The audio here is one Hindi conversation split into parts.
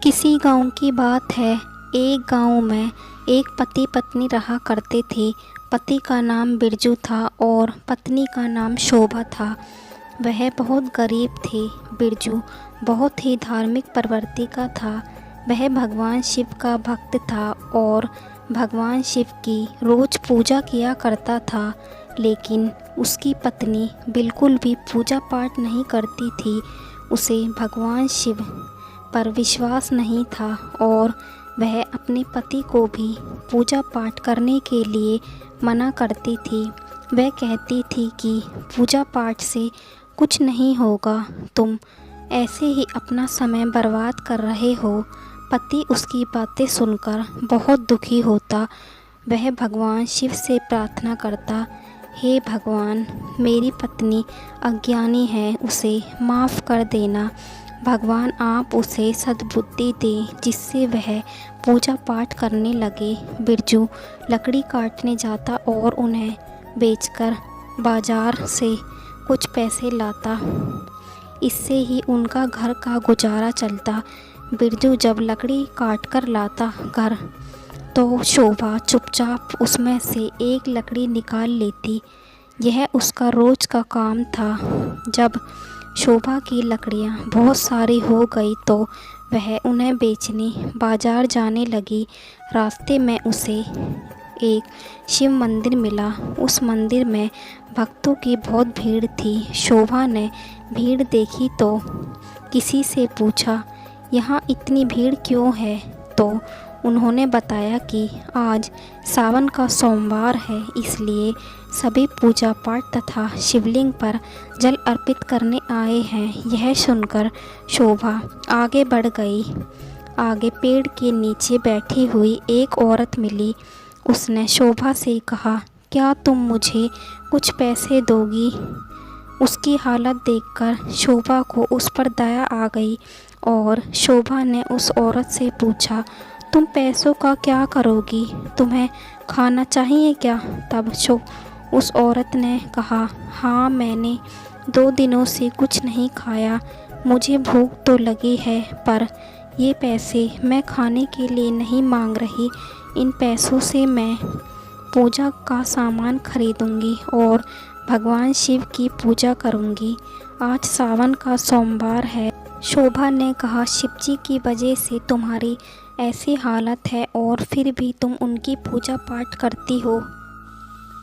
किसी गांव की बात है। एक गांव में एक पति पत्नी रहा करते थे। पति का नाम बिरजू था और पत्नी का नाम शोभा था। वह बहुत गरीब थे। बिरजू बहुत ही धार्मिक प्रवृत्ति का था। वह भगवान शिव का भक्त था और भगवान शिव की रोज़ पूजा किया करता था। लेकिन उसकी पत्नी बिल्कुल भी पूजा पाठ नहीं करती थी। उसे भगवान शिव पर विश्वास नहीं था और वह अपने पति को भी पूजा पाठ करने के लिए मना करती थी। वह कहती थी कि पूजा पाठ से कुछ नहीं होगा, तुम ऐसे ही अपना समय बर्बाद कर रहे हो। पति उसकी बातें सुनकर बहुत दुखी होता। वह भगवान शिव से प्रार्थना करता, हे भगवान, मेरी पत्नी अज्ञानी है, उसे माफ़ कर देना। भगवान आप उसे सद्बुद्धि दें जिससे वह पूजा पाठ करने लगे। बिरजू लकड़ी काटने जाता और उन्हें बेचकर बाजार से कुछ पैसे लाता। इससे ही उनका घर का गुजारा चलता। बिरजू जब लकड़ी काट कर लाता घर, तो शोभा चुपचाप उसमें से एक लकड़ी निकाल लेती। यह उसका रोज़ का काम था। जब शोभा की लकड़ियाँ बहुत सारी हो गई तो वह उन्हें बेचने बाजार जाने लगी। रास्ते में उसे एक शिव मंदिर मिला। उस मंदिर में भक्तों की बहुत भीड़ थी। शोभा ने भीड़ देखी तो किसी से पूछा, यहाँ इतनी भीड़ क्यों है? तो उन्होंने बताया कि आज सावन का सोमवार है, इसलिए सभी पूजा पाठ तथा शिवलिंग पर जल अर्पित करने आए हैं। यह सुनकर शोभा आगे बढ़ गई। आगे पेड़ के नीचे बैठी हुई एक औरत मिली। उसने शोभा से कहा, क्या तुम मुझे कुछ पैसे दोगी? उसकी हालत देखकर शोभा को उस पर दया आ गई और शोभा ने उस औरत से पूछा, तुम पैसों का क्या करोगी? तुम्हें खाना चाहिए क्या? तब उस औरत ने कहा, हाँ, मैंने 2 दिनों से कुछ नहीं खाया। मुझे भूख तो लगी है, पर ये पैसे मैं खाने के लिए नहीं मांग रही। इन पैसों से मैं पूजा का सामान खरीदूंगी और भगवान शिव की पूजा करूंगी। आज सावन का सोमवार है। शोभा ने कहा, शिवजी की वजह से तुम्हारी ऐसी हालत है और फिर भी तुम उनकी पूजा पाठ करती हो।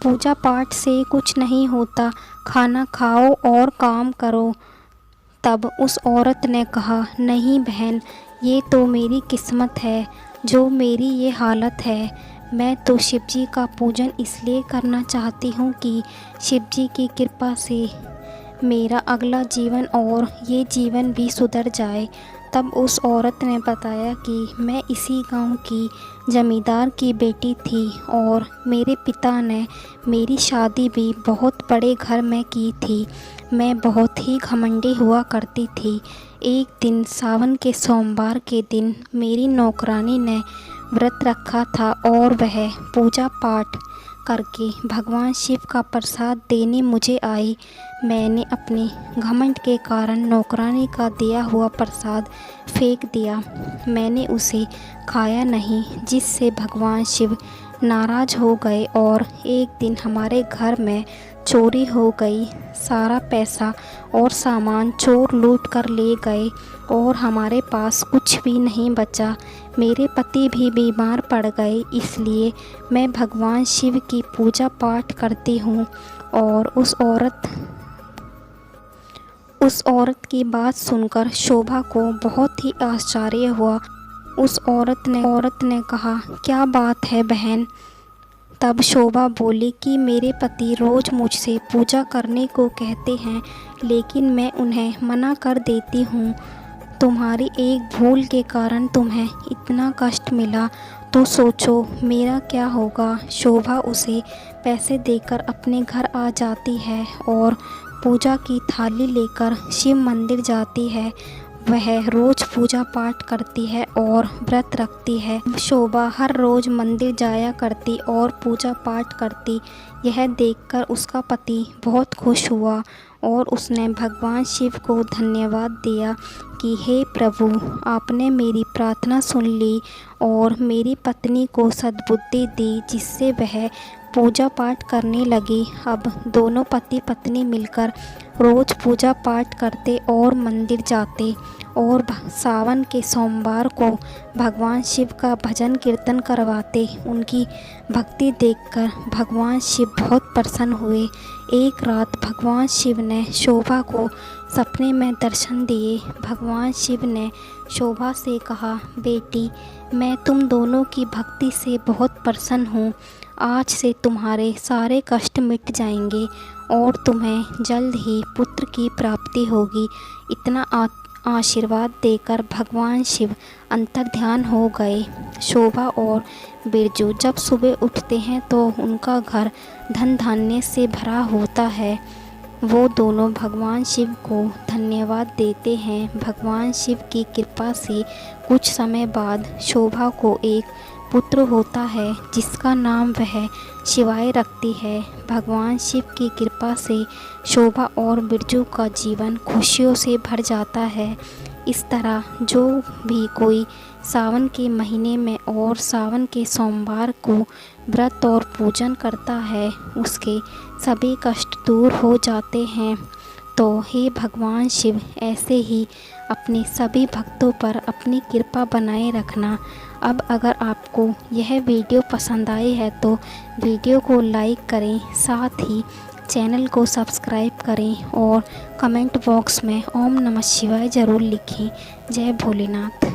पूजा पाठ से कुछ नहीं होता, खाना खाओ और काम करो। तब उस औरत ने कहा, नहीं बहन, ये तो मेरी किस्मत है जो मेरी ये हालत है। मैं तो शिवजी का पूजन इसलिए करना चाहती हूँ कि शिवजी की कृपा से मेरा अगला जीवन और ये जीवन भी सुधर जाए। तब उस औरत ने बताया कि मैं इसी गांव की जमींदार की बेटी थी और मेरे पिता ने मेरी शादी भी बहुत बड़े घर में की थी। मैं बहुत ही घमंडी हुआ करती थी। एक दिन सावन के सोमवार के दिन मेरी नौकरानी ने व्रत रखा था और वह पूजा पाठ करके भगवान शिव का प्रसाद देने मुझे आई। मैंने अपने घमंड के कारण नौकरानी का दिया हुआ प्रसाद फेंक दिया। मैंने उसे खाया नहीं, जिससे भगवान शिव नाराज़ हो गए और एक दिन हमारे घर में चोरी हो गई। सारा पैसा और सामान चोर लूट कर ले गए और हमारे पास कुछ भी नहीं बचा। मेरे पति भी बीमार पड़ गए, इसलिए मैं भगवान शिव की पूजा पाठ करती हूँ। और उस औरत की बात सुनकर शोभा को बहुत ही आश्चर्य हुआ। उस औरत ने कहा, क्या बात है बहन? तब शोभा बोली कि मेरे पति रोज़ मुझसे पूजा करने को कहते हैं, लेकिन मैं उन्हें मना कर देती हूँ। तुम्हारी एक भूल के कारण तुम्हें इतना कष्ट मिला, तो सोचो मेरा क्या होगा। शोभा उसे पैसे देकर अपने घर आ जाती है और पूजा की थाली लेकर शिव मंदिर जाती है। वह रोज़ पूजा पाठ करती है और व्रत रखती है। शोभा हर रोज़ मंदिर जाया करती और पूजा पाठ करती। यह देखकर उसका पति बहुत खुश हुआ और उसने भगवान शिव को धन्यवाद दिया कि हे प्रभु, आपने मेरी प्रार्थना सुन ली और मेरी पत्नी को सद्बुद्धि दी जिससे वह पूजा पाठ करने लगी। अब दोनों पति पत्नी मिलकर रोज़ पूजा पाठ करते और मंदिर जाते और सावन के सोमवार को भगवान शिव का भजन कीर्तन करवाते। उनकी भक्ति देखकर भगवान शिव बहुत प्रसन्न हुए। एक रात भगवान शिव ने शोभा को सपने में दर्शन दिए। भगवान शिव ने शोभा से कहा, बेटी, मैं तुम दोनों की भक्ति से बहुत प्रसन्न हूँ। आज से तुम्हारे सारे कष्ट मिट जाएंगे और तुम्हें जल्द ही पुत्र की प्राप्ति होगी। इतना आशीर्वाद देकर भगवान शिव अंतर्ध्यान हो गए। शोभा और बिरजू जब सुबह उठते हैं तो उनका घर धन धान्य से भरा होता है। वो दोनों भगवान शिव को धन्यवाद देते हैं। भगवान शिव की कृपा से कुछ समय बाद शोभा को एक पुत्र होता है जिसका नाम वह शिवाय रखती है। भगवान शिव की कृपा से शोभा और बिरजू का जीवन खुशियों से भर जाता है। इस तरह जो भी कोई सावन के महीने में और सावन के सोमवार को व्रत और पूजन करता है उसके सभी कष्ट दूर हो जाते हैं। तो हे भगवान शिव, ऐसे ही अपने सभी भक्तों पर अपनी कृपा बनाए रखना। अब अगर आपको यह वीडियो पसंद आई है तो वीडियो को लाइक करें, साथ ही चैनल को सब्सक्राइब करें और कमेंट बॉक्स में ओम नमः शिवाय ज़रूर लिखें। जय भोलेनाथ।